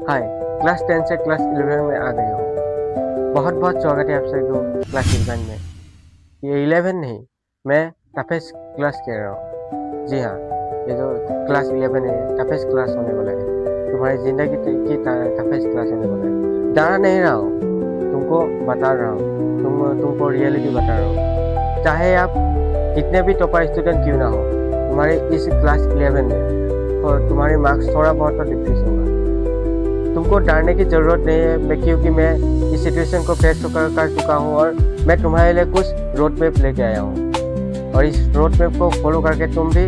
हाय, class 10 से class 11 में आ गए हो। बहुत बहुत स्वागत है आप सभी को क्लास 11 में। ये 11 नहीं, मैं टफेस्ट क्लास कह रहा हूँ। जी हाँ, ये जो क्लास 11 है टफेस्ट क्लास होने वाला है। तुम्हारी ज़िंदगी की टफेस्ट क्लास होने वाला है। डरा नहीं रहा हूँ, तुमको बता रहा हूँ, तुमको रियलिटी बता रहा हूँ। चाहे आप कितने भी टॉपर स्टूडेंट क्यों ना हो, तुम्हारे इस क्लास 11 में और तुम्हारे मार्क्स थोड़ा बहुत तो डिक्रीज होगा। तुमको डरने की ज़रूरत नहीं है, क्योंकि मैं इस सिचुएशन को फेस कर चुका हूँ और मैं तुम्हारे लिए कुछ रोड मैप लेके आया हूँ। और इस रोड मैप को फॉलो करके तुम भी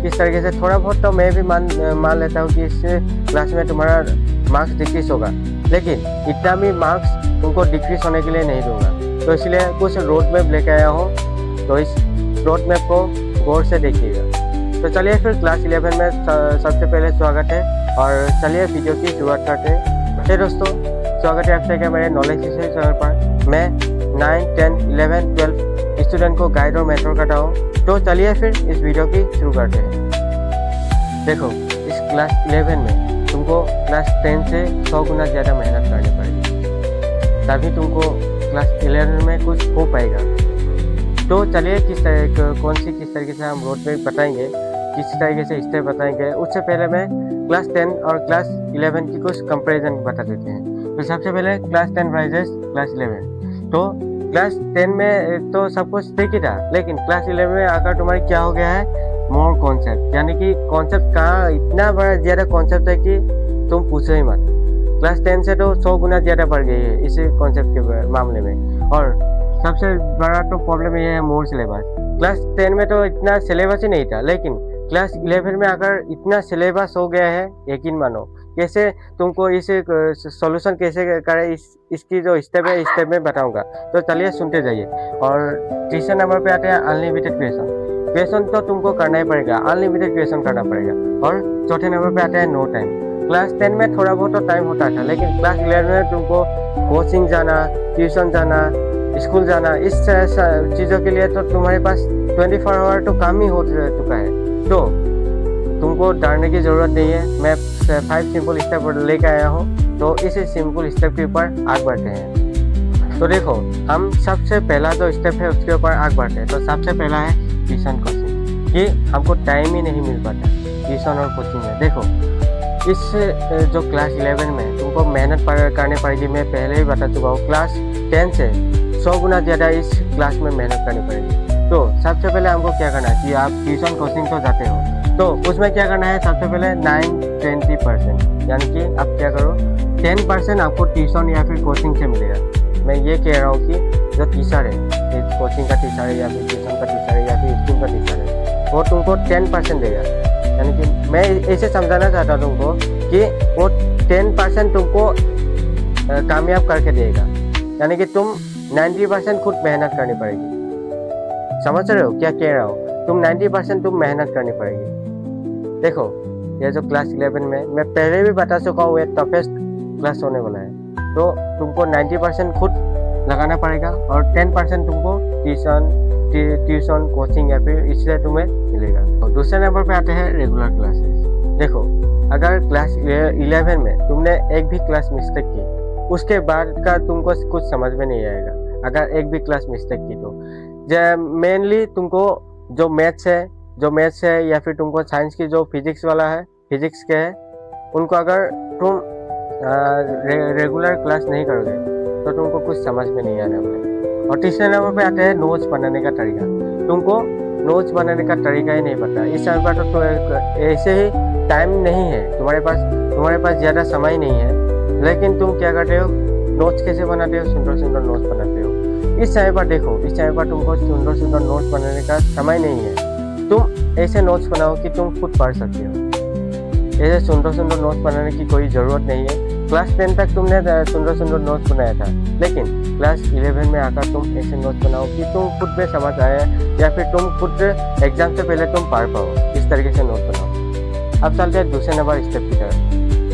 किस तरीके से थोड़ा बहुत तो मैं भी मान लेता हूँ कि इस क्लास में तुम्हारा मार्क्स डिक्रीज होगा, लेकिन इतना भी मार्क्स तुमको डिक्रीज होने के लिए नहीं दूंगा। तो इसलिए कुछ रोड मैप लेके आया हूँ, तो इस रोड मैप को गौर से देखिएगा। तो चलिए फिर क्लास 11 में सबसे पहले स्वागत है और चलिए वीडियो की शुरुआत करते हैं। हे दोस्तों, स्वागत है आप सभी का मेरे नॉलेज हिस्ट्री चैनल पर। मैं 9, 10, 11, 12 स्टूडेंट को गाइड और मेंटर करता हूँ। तो चलिए फिर इस वीडियो की शुरू करते हैं। देखो, इस क्लास 11 में तुमको क्लास 10 से 100 गुना ज़्यादा मेहनत करनी पड़ेगी, तभी तुमको क्लास 11 में कुछ हो पाएगा। तो चलिए किस तरीके से हम रोड मैप बताएंगे, किस तरीके से स्टेप बताएंगे। उससे पहले मैं क्लास 10 और क्लास 11 की कुछ कंपैरिजन बता देते हैं। तो सबसे पहले क्लास 10 वर्सेस क्लास 11। तो क्लास 10 में तो सब कुछ ठीक ही था, लेकिन क्लास 11 में आकर तुम्हारी क्या हो गया है, मोर कॉन्सेप्ट। यानी कि कॉन्सेप्ट कहाँ इतना बड़ा ज़्यादा कॉन्सेप्ट है कि तुम पूछो ही मत। क्लास 10 से तो 100 गुना ज़्यादा बढ़ गई है इस कॉन्सेप्ट के मामले में। और सबसे बड़ा तो प्रॉब्लम ये है मोर सिलेबस। क्लास 10 में तो इतना सिलेबस ही नहीं था, लेकिन क्लास 11 में अगर इतना सिलेबस हो गया है, यकीन मानो। कैसे तुमको इस सॉल्यूशन कैसे करें, इसकी जो स्टेप है स्टेप में बताऊंगा। तो चलिए सुनते जाइए। और तीसरे नंबर पे आते हैं अनलिमिटेड क्वेश्चन तो तुमको करना ही पड़ेगा, अनलिमिटेड क्वेश्चन करना पड़ेगा। और चौथे नंबर पे आते हैं नो टाइम। क्लास 10 में थोड़ा बहुत तो टाइम होता था, लेकिन क्लास 11 में तुमको कोचिंग जाना, ट्यूशन जाना, स्कूल जाना, इस चीज़ों के लिए तो तुम्हारे पास 24 आवर तो काम ही हो चुका है। तो तुमको डरने की ज़रूरत नहीं है। मैं 5 सिंपल स्टेप लेकर आया हूँ, तो इस सिंपल स्टेप के ऊपर आगे बढ़ते हैं। तो देखो, हम सबसे पहला जो स्टेप है उसके ऊपर आगे बढ़ते हैं। तो सबसे पहला है ट्यूशन कोचिंग, कि हमको टाइम ही नहीं मिल पाता ट्यूशन और कोचिंग में। देखो, इस जो क्लास 11 में तुमको मेहनत करनी पड़ेगी। मैं पहले ही बता चुका हूँ, क्लास 10 से 100 गुना ज़्यादा इस क्लास में मेहनत करनी पड़ेगी। तो सबसे पहले हमको क्या करना है कि आप ट्यूशन कोचिंग तो जाते हो, तो उसमें क्या करना है, सबसे पहले 9-20%, यानी कि आप क्या करो, 10% आपको ट्यूशन या फिर कोचिंग से मिलेगा। मैं ये कह रहा हूँ कि जो टीचर है, कोचिंग का टीचर है या फिर ट्यूशन का टीचर है या फिर स्कूल का टीचर है, वो तुमको 10% देगा। यानी कि मैं ऐसे समझाना चाहता हूँ तुमको कि वो 10% तुमको कामयाब करके देगा। यानी कि तुम 90% खुद मेहनत करनी पड़ेगी। समझ रहे हो क्या कह रहा हूँ? तुम 90% तुम मेहनत करनी पड़ेगी। देखो, ये जो क्लास 11 में मैं पहले भी बता चुका हूँ, ये टफेस्ट क्लास होने वाला है। तो तुमको 90% खुद लगाना पड़ेगा और 10% तुमको ट्यूशन कोचिंग या फिर इससे तुम्हें मिलेगा। और दूसरे नंबर पे आते हैं रेगुलर क्लासेस। देखो, अगर क्लास 11 में तुमने एक भी क्लास मिस्टेक की, उसके बाद का तुमको कुछ समझ में नहीं आएगा। अगर एक भी क्लास मिस्टेक की तो मेनली तुमको जो मैथ्स है या फिर तुमको साइंस की जो फिजिक्स वाला है, फिजिक्स के है, उनको अगर तुम रेगुलर क्लास नहीं करोगे तो तुमको कुछ समझ में नहीं आने वाला। और तीसरे नंबर पे आते हैं नोट्स बनाने का तरीका। तुमको नोट्स बनाने का तरीका ही नहीं पता। इस समय पर तो ऐसे ही टाइम नहीं है तुम्हारे पास ज़्यादा समय नहीं है, लेकिन तुम क्या करते हो, नोट्स कैसे बनाते हो, सुंदर नोट्स बनाते हो। इस समय पर देखो, इस समय पर तुमको सुंदर नोट्स बनाने का समय नहीं है। तुम ऐसे नोट्स बनाओ कि तुम खुद पढ़ सकते हो। ऐसे सुंदर नोट्स बनाने की कोई ज़रूरत नहीं है। क्लास 10 तक तुमने सुंदर नोट्स बनाया था, लेकिन क्लास 11 में आकर तुम ऐसे नोट्स बनाओ कि तुम खुद में समझ आए या फिर तुम खुद एग्जाम से पहले तुम पढ़ पाओ। इस तरीके से नोट्स बनाओ। अब चलते हैं दूसरे नंबर स्टेप की तरफ।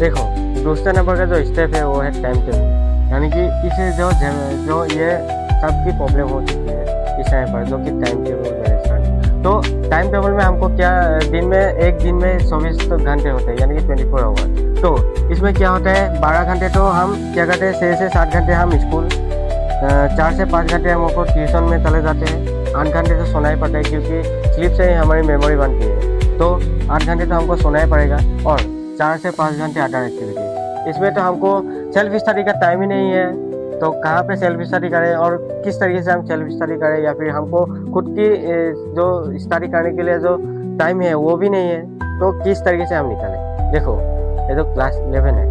देखो, दूसरे नंबर का जो स्टेप है वो है टाइम टेबल। यानी कि इसे जो ये सबकी प्रॉब्लम हो चुकी है इस समय पर, जो कि टाइम टेबल मैनेजमेंट। तो टाइम टेबल में हमको क्या, एक दिन में 24 घंटे होते हैं, यानी कि 24 आवर। तो इसमें क्या होता है, 12 घंटे तो हम क्या करते हैं, 6 से 7 घंटे हम स्कूल, 4 से 5 घंटे हम आपको ट्यूशन में चले जाते हैं। 8 घंटे तो सोना ही पड़ता है, क्योंकि स्लीप से ही हमारी मेमोरी बनती है। तो 8 घंटे तो हमको सोना ही पड़ेगा, और 4 से 5 घंटे अदर एक्टिविटी। इसमें तो हमको सेल्फ स्टडी का टाइम ही नहीं है। तो कहाँ पे सेल्फ स्टडी करें और किस तरीके से हम सेल्फ स्टडी करें, या फिर हमको खुद की जो स्टडी करने के लिए जो टाइम है वो भी नहीं है। तो किस तरीके से हम निकालें? देखो, ये तो क्लास 11 है,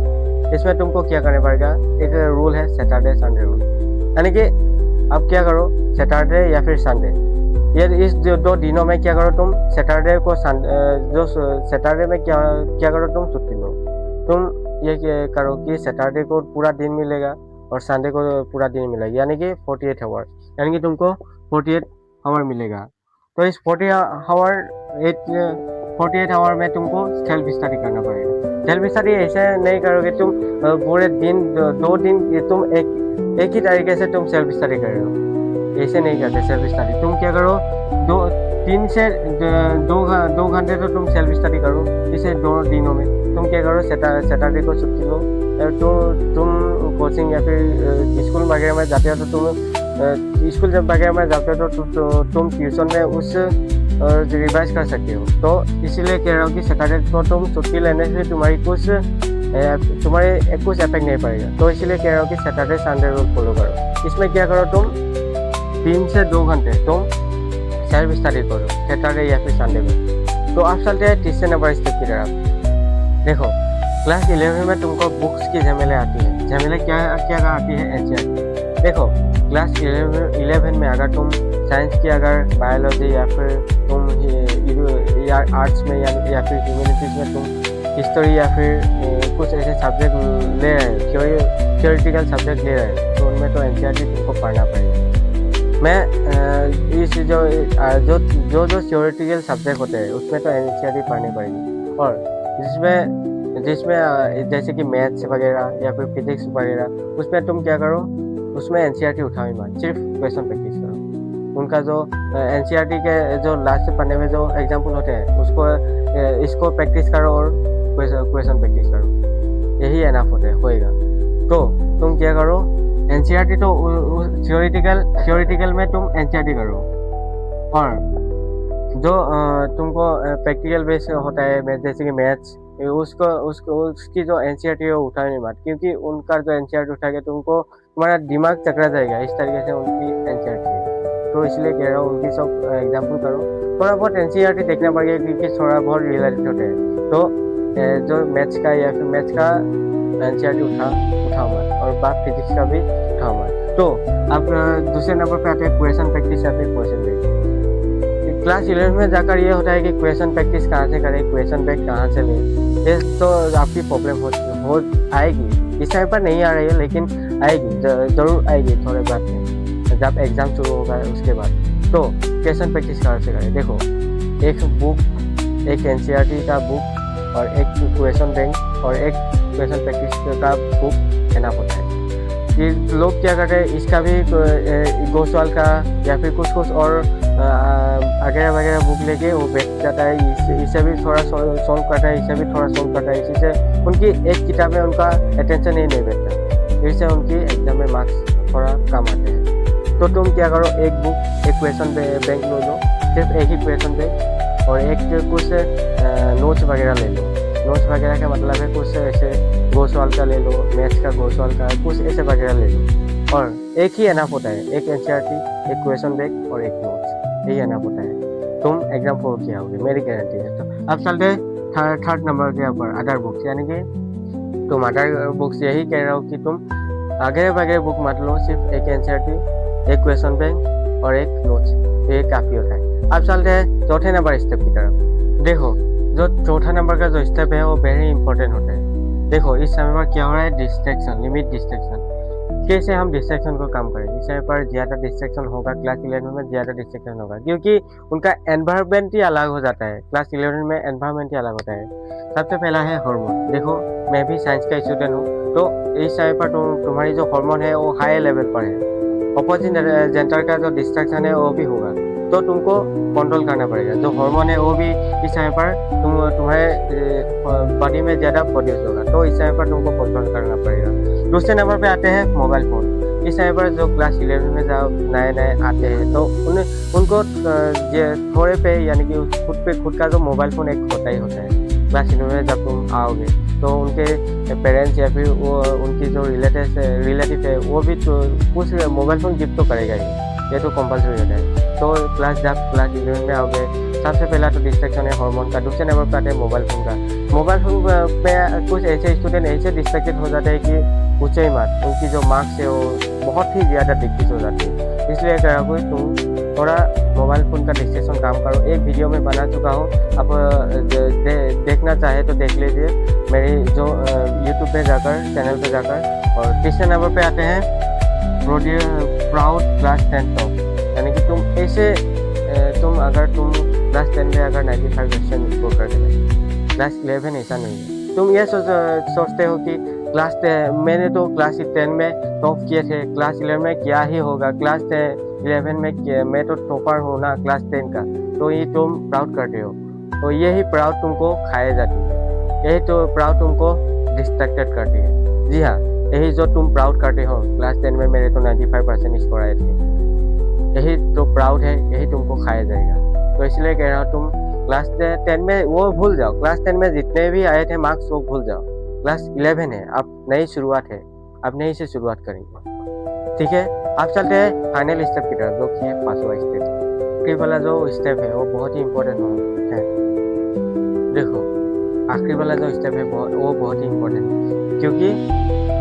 इसमें तुमको क्या करना पड़ेगा, एक रूल है सैटरडे संडे रूल। यानी कि अब क्या करो, सैटरडे या फिर संडे, ये इस जो 2 दिनों में क्या करो, तुम सैटरडे को जो सैटरडे में क्या करो, तुम छुट्टी लो। तुम ये करो कि सैटरडे को पूरा दिन मिलेगा और संडे को पूरा दिन मिलेगा, यानी कि 48 आवर, यानी कि तुमको 48 आवर मिलेगा। तो इस 48 आवर में तुमको सेल्फ स्टडी करना पड़ेगा। सेल्फ स्टडी ऐसे नहीं करोगे तुम, पूरे दिन 2 दिन तुम एक ही तरीके से तुम सेल्फ स्टडी कर रहे हो, ऐसे नहीं करते सेल्फ स्टडी। तुम क्या करो, 3 से 2 घंटे तो तुम सेल्फ स्टडी करो। इसे 2 दिनों में तुम क्या करो, सैटरडे को छुट्टी लो। तो तुम कोचिंग या फिर स्कूल वगैरह में जाते हो, तो तुम स्कूल जब वगैरह में जाते हो तो तुम ट्यूशन में उस रिवाइज कर सकते हो। तो इसीलिए कह रहा हूँ कि सैटरडे को तुम छुट्टी लेने से तुम्हारे कुछ इफेक्ट नहीं पड़ेगा। तो इसीलिए कह रहा हूँ कि सैटरडे संडे रूल फॉलो करो। इसमें क्या करो, तुम 3 से 2 घंटे तुम सेल्फ स्टडी करो सैटरडे या फिर संडे में। तो आप चलते हैं तीसरे नंबर स्टेप की तरफ। देखो, क्लास 11 में तुमको बुक्स की झमेले आती है। झमेले क्या आती है, एनसीईआरटी। देखो, क्लास 11 में अगर तुम साइंस की, अगर बायोलॉजी या फिर तुम आर्ट्स में या फिर ह्यूमैनिटीज़ में तुम हिस्ट्री या फिर कुछ ऐसे सब्जेक्ट ले रहे हैं, थियोरेटिकल सब्जेक्ट ले रहे हैं, तो उनमें तो एनसीईआरटी तुमको पढ़ना पड़ेगा। मैं इस जो थियोरेटिकल सब्जेक्ट होते हैं उसमें तो एनसीईआरटी पढ़नी पड़ेगी। और जिसमें जैसे कि मैथ्स वगैरह या फिर फिजिक्स वगैरह, उसमें तुम क्या करो, उसमें एनसीईआरटी उठाओ ही मत, सिर्फ क्वेश्चन प्रैक्टिस करो। उनका जो एनसीईआरटी के जो लास्ट पन्ने में जो एग्जाम्पल होते हैं इसको प्रैक्टिस करो और क्वेश्चन प्रैक्टिस करो, यही एनफ होएगा। तो तुम क्या करो, एनसीईआरटी तो थियोरेटिकल में तुम एनसीईआरटी करो, और जो तुमको प्रैक्टिकल बेस होता है जैसे कि मैथ्स, उसकी जो एनसीईआरटी है वो उठाने मत, क्योंकि उनका जो एनसीईआरटी उठा के तुम्हारा दिमाग चकरा जाएगा। इस तरीके से उनकी एनसीईआरटी है। तो इसलिए कह रहा हूँ उनकी सब एग्जाम्पल करो। थोड़ा बहुत एनसीईआरटी देखना पड़ेगा, क्योंकि थोड़ा बहुत रिलेटेड होते हैं। तो जो मैथ्स का या फिर मैथ्स का एनसीईआरटी उठाओ मत, और बात फिजिक्स का भी उठाओ मत। तो अब दूसरे नंबर पे आते हैं क्वेश्चन प्रैक्टिस या फिर क्वेश्चन बैंक। क्लास 11 में जाकर ये होता है कि क्वेश्चन प्रैक्टिस कहाँ से करें, क्वेश्चन बैंक कहाँ से लें, ये तो आपकी प्रॉब्लम हो आएगी। इस टाइम पर नहीं आ रही है, लेकिन आएगी, जरूर आएगी थोड़े बाद में, जब एग्जाम शुरू होगा उसके बाद। तो क्वेश्चन प्रैक्टिस कहाँ से करें? देखो, एक बुक, एक एनसीईआरटी का बुक और एक क्वेश्चन बैंक और एक क्वेश्चन प्रैक्टिस का बुक एनफ होता है। ये लोग क्या करते हैं, इसका भी गोस्वाल का या फिर कुछ और वगैरह बुक लेके वो बैठ जाता है। इससे भी थोड़ा सॉल्व करता है, इससे भी थोड़ा सॉल्व करता है। इसी से उनकी एक किताब में उनका अटेंशन ही नहीं बैठता, इससे उनकी एग्जाम में मार्क्स थोड़ा कम आते हैं। तो तुम क्या करो, एक बुक, एक क्वेश्चन बैंक ले लो, सिर्फ एक ही क्वेश्चन बैंक, और एक कुछ नोट्स वगैरह ले लो। नोट्स वगैरह का मतलब है कुछ ऐसे गोस्वाल का ले लो, मैथ्स का गोस्वाल का, कुछ ऐसे वगैरह ले लो। और एक ही एनफ होता है, एक एनसीईआरटी, एक क्वेश्चन बैंक और एक नोट्स, यही एनफ होता है। तुम एग्जाम फॉलो किया होगे, मेरी गारंटी है। तो अब चलते थर्ड नंबर के ऊपर, अदर बुक्स। यानी कि तुम अदर बुक्स, यही कह रहा हो कि तुम वगैरह बुक मत लो, सिर्फ एक एनसीईआरटी, एक क्वेश्चन बैंक और एक नोट्स, ये काफ़ी होता है। अब चलते हैं चौथे नंबर स्टेप की तरफ। देखो, जो चौथा नंबर का जो स्टेप है वो वेरी इंपॉर्टेंट होता है। देखो, इस समय पर क्या हो रहा है, डिस्ट्रैक्शन, लिमिट डिस्ट्रैक्शन। कैसे हम डिस्ट्रैक्शन को कम करें? इस समय पर ज़्यादा डिस्ट्रैक्शन होगा, क्लास 11 में ज़्यादा डिस्ट्रैक्शन होगा, क्योंकि उनका एनवायरनमेंट ही अलग हो जाता है। क्लास 11 में एनवायरनमेंट ही अलग होता है। सबसे पहला है हार्मोन। देखो, मैं भी साइंस का स्टूडेंट हूँ, तो इस समय पर तुम्हारी जो हार्मोन है वो हाई लेवल पर है। अपोजिट जेंडर का जो डिस्ट्रैक्शन है वो भी होगा। तो तुमको कंट्रोल करना पड़ेगा। जो हार्मोन है वो भी इस समय पर तुम्हारे बॉडी में ज़्यादा प्रोड्यूस होगा, तो इस समय पर तुमको कंट्रोल करना पड़ेगा। दूसरे नंबर पे आते हैं मोबाइल फ़ोन। इस समय पर जो क्लास 11 में जब नए नए आते हैं तो उनको थोड़े पे यानी कि खुद का जो मोबाइल फ़ोन एक होता ही होता है। क्लास 11 में जब तुम आओगे तो उनके पेरेंट्स या फिर वो उनकी जो रिलेटिव है वो भी तो कुछ मोबाइल फ़ोन गिफ्ट तो करेगा ही, ये तो कंपल्सरी होता है। तो जब क्लास 11 में आओगे, सबसे पहला तो डिस्ट्रैक्शन है हार्मोन का। दूसरे नंबर पर आते हैं मोबाइल फ़ोन का। मोबाइल फ़ोन पे कुछ ऐसे स्टूडेंट ऐसे डिस्ट्रैक्टेड हो जाते हैं कि पूछो ही मत, उनकी जो मार्क्स है वो बहुत ही ज़्यादा डिक्रीज हो जाती है। इसलिए कह रहा हूँ तुम थोड़ा मोबाइल फ़ोन का डिस्ट्रैक्शन काम करो। एक वीडियो में बना चुका हूँ, अब देखना चाहे तो देख लीजिए मेरी जो यूट्यूब पे जाकर, चैनल पे जाकर। और तीसरे नंबर पे आते हैं प्राउड क्लास 10 टॉप, यानी कि तुम ऐसे अगर तुम क्लास 10 में अगर 95% स्कोर कर देते, क्लास 11 ऐसा नहीं है। तुम ये सोचते हो कि मैंने तो क्लास 10 में टॉप किए थे, क्लास 11 में क्या ही होगा, क्लास 11 में मैं तो टॉपर हूँ ना क्लास 10 का, तो ये तुम प्राउड करते हो। तो यही प्राउड तुमको खाए जाती है, यही तो प्राउड तुमको डिस्ट्रैक्टेड करती है। जी हाँ, यही जो तुम प्राउड करते हो क्लास 10 में मेरे तो 95% स्कोर आए थे, यही तो प्राउड है, यही तुमको खाया जाएगा। तो इसलिए कह रहा हूँ तुम क्लास 10 में वो भूल जाओ, क्लास 10 में जितने भी आए थे मार्क्स वो भूल जाओ। क्लास 11 है, अब नई शुरुआत है, अब नई से शुरुआत करेंगे। ठीक है, अब चलते हैं फाइनल स्टेप की तरफ, जो कि है 5वां स्टेप। आखिरी वाला जो स्टेप है वो बहुत ही इम्पोर्टेंट है। देखो, आखिरी वाला जो स्टेप है वो बहुत ही इम्पोर्टेंट है, क्योंकि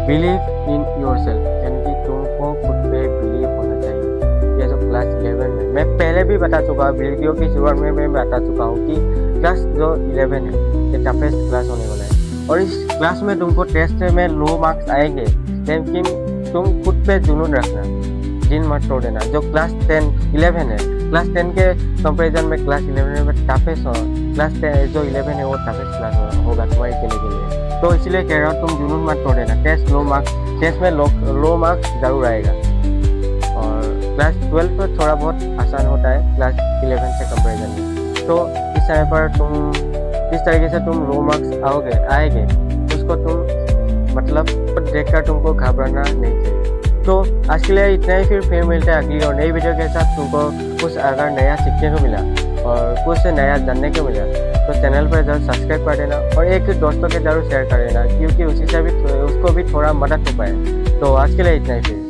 बिलीव इन योरसेल्फ, यानी कि तुमको खुद पे बिलीव होना चाहिए। ये जो क्लास 11 में मैं पहले भी बता चुका हूँ, वीडियो की शुरुआत में मैं बता चुका हूँ कि क्लास जो 11 है ये टफेस्ट क्लास होने वाला है। और इस क्लास में तुमको टेस्ट में लो मार्क्स आएंगे, लेकिन तुम खुद पे जुनून रखना, दिन मत तोड़ देना। जो क्लास 11 है, क्लास 10 के कंपैरिजन में क्लास 11 में टफेस्ट हो, क्लास 10 जो 11 है वो टफेस्ट क्लास होगा तुम्हारे के लिए। तो इसलिए कह रहा हूँ तुम जुनून मत तोड़ देना। टेस्ट में लो मार्क्स जरूर आएगा। और क्लास 12 पर थोड़ा बहुत आसान होता है क्लास 11 से कंपैरिजन में। तो इस समय पर तुम इस तरीके से तुम लो मार्क्स आएंगे, उसको तुम मतलब देखकर तुमको घबराना नहीं चाहिए। तो आज के लिए इतना ही, फिर मिलते हैं अगली और नई वीडियो के साथ। तुमको कुछ अगर नया सीखने को मिला और कुछ नया जानने को मिला तो चैनल पर जरूर सब्सक्राइब कर देना और एक दोस्तों के जरूर शेयर कर देना, क्योंकि उसी से भी उसको भी थोड़ा मदद हो पाए। तो आज के लिए इतना ही फिर।